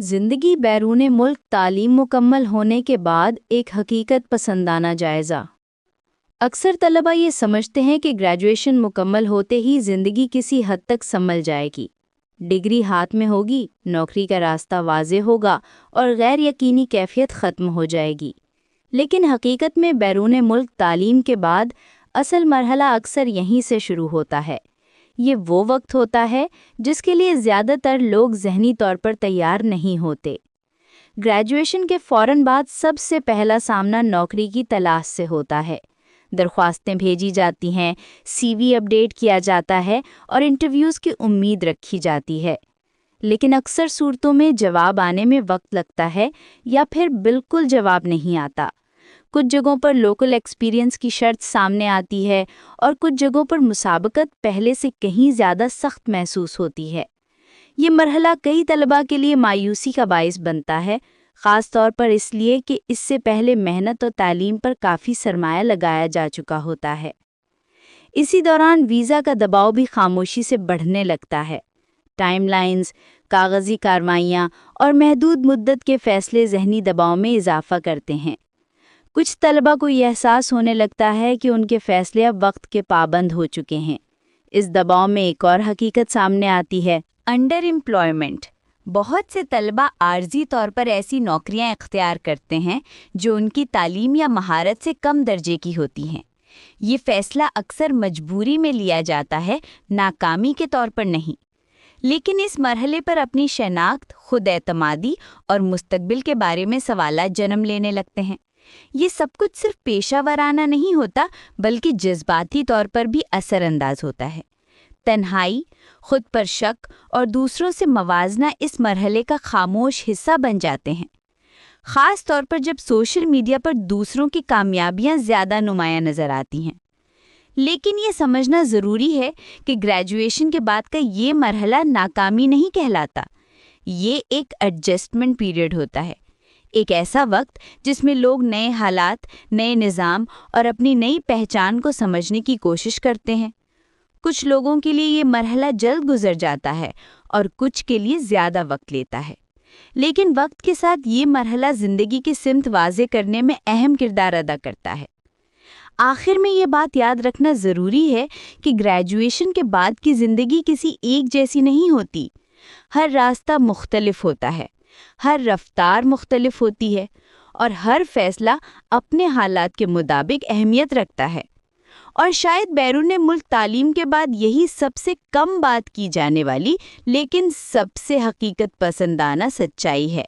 زندگی بیرون ملک تعلیم مکمل ہونے کے بعد ایک حقیقت پسندانہ جائزہ۔ اکثر طلبہ یہ سمجھتے ہیں کہ گریجویشن مکمل ہوتے ہی زندگی کسی حد تک سنبھل جائے گی، ڈگری ہاتھ میں ہوگی، نوکری کا راستہ واضح ہوگا اور غیر یقینی کیفیت ختم ہو جائے گی۔ لیکن حقیقت میں بیرون ملک تعلیم کے بعد اصل مرحلہ اکثر یہیں سے شروع ہوتا ہے۔ یہ وہ وقت ہوتا ہے جس کے لیے زیادہ تر لوگ ذہنی طور پر تیار نہیں ہوتے۔ گریجویشن کے فوراً بعد سب سے پہلا سامنا نوکری کی تلاش سے ہوتا ہے۔ درخواستیں بھیجی جاتی ہیں، سی وی اپڈیٹ کیا جاتا ہے اور انٹرویوز کی امید رکھی جاتی ہے۔ لیکن اکثر صورتوں میں جواب آنے میں وقت لگتا ہے یا پھر بالکل جواب نہیں آتا۔ کچھ جگہوں پر لوکل ایکسپیرینس کی شرط سامنے آتی ہے اور کچھ جگہوں پر مسابقت پہلے سے کہیں زیادہ سخت محسوس ہوتی ہے۔ یہ مرحلہ کئی طلباء کے لیے مایوسی کا باعث بنتا ہے، خاص طور پر اس لیے کہ اس سے پہلے محنت اور تعلیم پر کافی سرمایہ لگایا جا چکا ہوتا ہے۔ اسی دوران ویزا کا دباؤ بھی خاموشی سے بڑھنے لگتا ہے۔ ٹائم لائنز، کاغذی کارروائیاں اور محدود مدت کے فیصلے ذہنی دباؤ میں اضافہ کرتے ہیں۔ کچھ طلباء کو یہ احساس ہونے لگتا ہے کہ ان کے فیصلے اب وقت کے پابند ہو چکے ہیں۔ اس دباؤ میں ایک اور حقیقت سامنے آتی ہے، انڈر امپلائمنٹ۔ بہت سے طلباء عارضی طور پر ایسی نوکریاں اختیار کرتے ہیں جو ان کی تعلیم یا مہارت سے کم درجے کی ہوتی ہیں۔ یہ فیصلہ اکثر مجبوری میں لیا جاتا ہے، ناکامی کے طور پر نہیں۔ لیکن اس مرحلے پر اپنی شناخت، خود اعتمادی اور مستقبل کے بارے میں سوالات جنم لینے لگتے ہیں۔ یہ سب کچھ صرف پیشہ ورانہ نہیں ہوتا بلکہ جذباتی طور پر بھی اثر انداز ہوتا ہے۔ تنہائی، خود پر شک اور دوسروں سے موازنہ اس مرحلے کا خاموش حصہ بن جاتے ہیں، خاص طور پر جب سوشل میڈیا پر دوسروں کی کامیابیاں زیادہ نمایاں نظر آتی ہیں۔ لیکن یہ سمجھنا ضروری ہے کہ گریجویشن کے بعد کا یہ مرحلہ ناکامی نہیں کہلاتا۔ یہ ایک ایڈجسٹمنٹ پیریڈ ہوتا ہے، ایک ایسا وقت جس میں لوگ نئے حالات، نئے نظام اور اپنی نئی پہچان کو سمجھنے کی کوشش کرتے ہیں۔ کچھ لوگوں کے لیے یہ مرحلہ جلد گزر جاتا ہے اور کچھ کے لیے زیادہ وقت لیتا ہے۔ لیکن وقت کے ساتھ یہ مرحلہ زندگی کی سمت واضح کرنے میں اہم کردار ادا کرتا ہے۔ آخر میں یہ بات یاد رکھنا ضروری ہے کہ گریجویشن کے بعد کی زندگی کسی ایک جیسی نہیں ہوتی۔ ہر راستہ مختلف ہوتا ہے، ہر رفتار مختلف ہوتی ہے اور ہر فیصلہ اپنے حالات کے مطابق اہمیت رکھتا ہے۔ اور شاید بیرون ملک تعلیم کے بعد یہی سب سے کم بات کی جانے والی لیکن سب سے حقیقت پسندانہ سچائی ہے۔